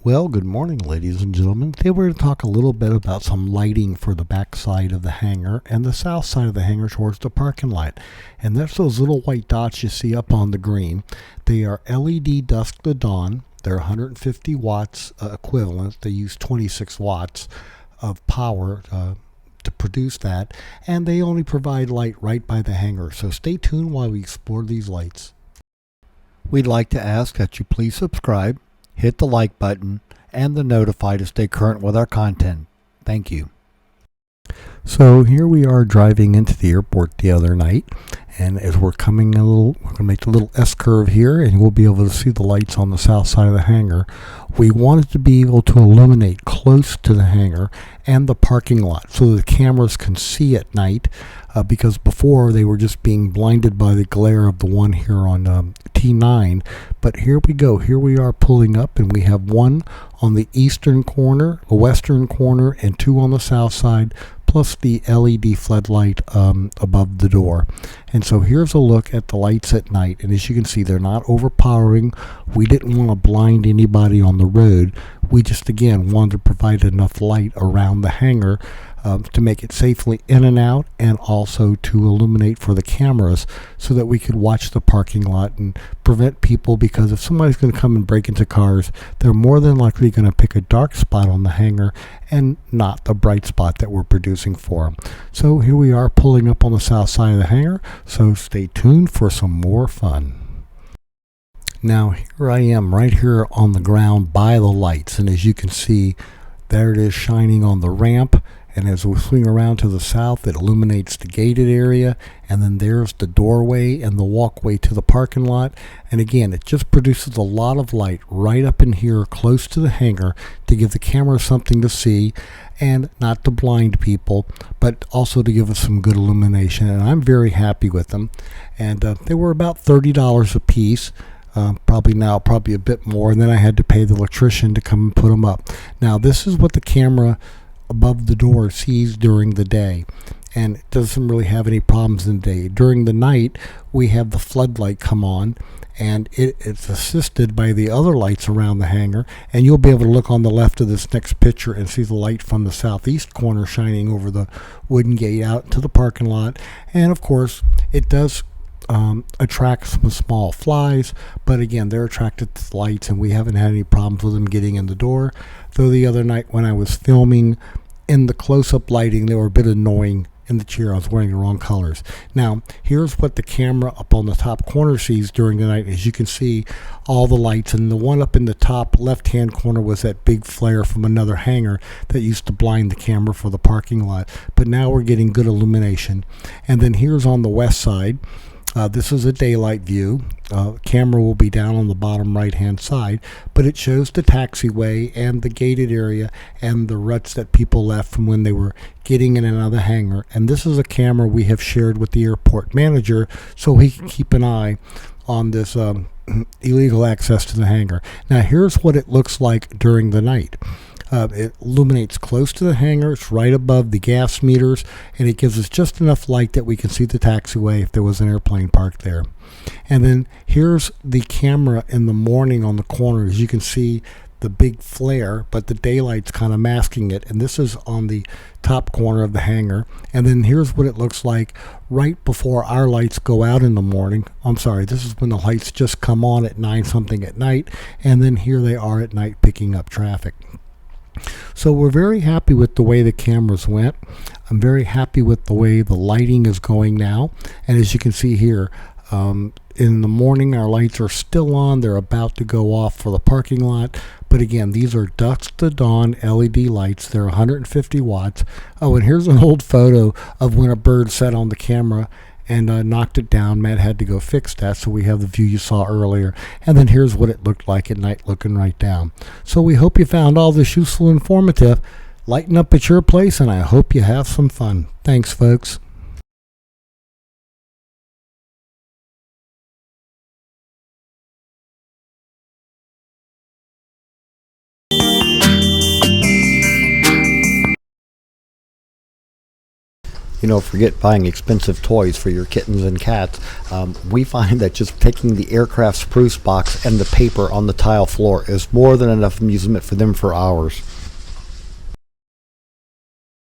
Well, good morning, ladies and gentlemen. Today we're going to talk a little bit about some lighting for the back side of the hangar and the south side of the hangar towards the parking lot. And that's those little white dots you see up on the green. They are LED Dusk-to-Dawn. They're 150 watts equivalent. They use 26 watts of power to produce that, and they only provide light right by the hangar. So stay tuned while we explore these lights. We'd like to ask that you please subscribe, hit the like button, and the notify to stay current with our content. Thank you. So here we are driving into the airport the other night, and as we're coming we're going to make a little S-curve here, and we'll be able to see the lights on the south side of the hangar. We wanted to be able to illuminate close to the hangar and the parking lot so the cameras can see at night, because before they were just being blinded by the glare of the one here on T9. But here we go. Here we are pulling up, and we have one on the eastern corner, the western corner, and two on the south side, plus the LED floodlight above the door. And so here's a look at the lights at night, and as you can see, they're not overpowering. We didn't want to blind anybody on the road. We just, again, wanted to provide enough light around the hangar to make it safely in and out, and also to illuminate for the cameras so that we could watch the parking lot and prevent people, because if somebody's going to come and break into cars, they're more than likely going to pick a dark spot on the hangar and not the bright spot that we're producing for them. So here we are pulling up on the south side of the hangar, so stay tuned for some more fun. Now here I am right here on the ground by the lights, and as you can see, there it is shining on the ramp. And as we swing around to the south, it illuminates the gated area, and then there's the doorway and the walkway to the parking lot. And again, it just produces a lot of light right up in here close to the hangar to give the camera something to see, and not to blind people, but also to give us some good illumination. And I'm very happy with them. And they were about $30 a piece. Probably a bit more, and then I had to pay the electrician to come and put them up. Now this is what the camera above the door sees during the day, and it doesn't really have any problems in the day. During the night, we have the floodlight come on, and it's assisted by the other lights around the hangar, and you'll be able to look on the left of this next picture and see the light from the southeast corner shining over the wooden gate out to the parking lot. And of course, it does attract some small flies, but again, they're attracted to the lights, and we haven't had any problems with them getting in the door. Though the other night when I was filming in the close-up lighting, they were a bit annoying in the chair. I was wearing the wrong colors. Now here's what the camera up on the top corner sees during the night. As you can see, all the lights, and the one up in the top left hand corner was that big flare from another hangar that used to blind the camera for the parking lot, but now we're getting good illumination. And then here's on the west side. This is a daylight view. Camera will be down on the bottom right hand side, but it shows the taxiway and the gated area and the ruts that people left from when they were getting in and out of the hangar. And this is a camera we have shared with the airport manager so he can keep an eye on this illegal access to the hangar. Now here's what it looks like during the night. It illuminates close to the hangar. It's right above the gas meters, and it gives us just enough light that we can see the taxiway if there was an airplane parked there. And then here's the camera in the morning on the corner. As you can see, the big flare, but the daylight's kind of masking it, and this is on the top corner of the hangar. And then here's what it looks like right before our lights go out in the morning. I'm sorry, this is when the lights just come on at 9 something at night, and then here they are at night picking up traffic. So we're very happy with the way the cameras went. I'm very happy with the way the lighting is going now. And as you can see here, in the morning our lights are still on. They're about to go off for the parking lot. But again, these are dusk-to-dawn LED lights. They're 150 watts. Oh, and here's an old photo of when a bird sat on the camera and knocked it down. Matt had to go fix that, so we have the view you saw earlier. And then here's what it looked like at night looking right down. So we hope you found all this useful and informative. Lighten up at your place, and I hope you have some fun. Thanks, folks. Forget buying expensive toys for your kittens and cats. We find that just taking the aircraft spruce box and the paper on the tile floor is more than enough amusement for them for hours.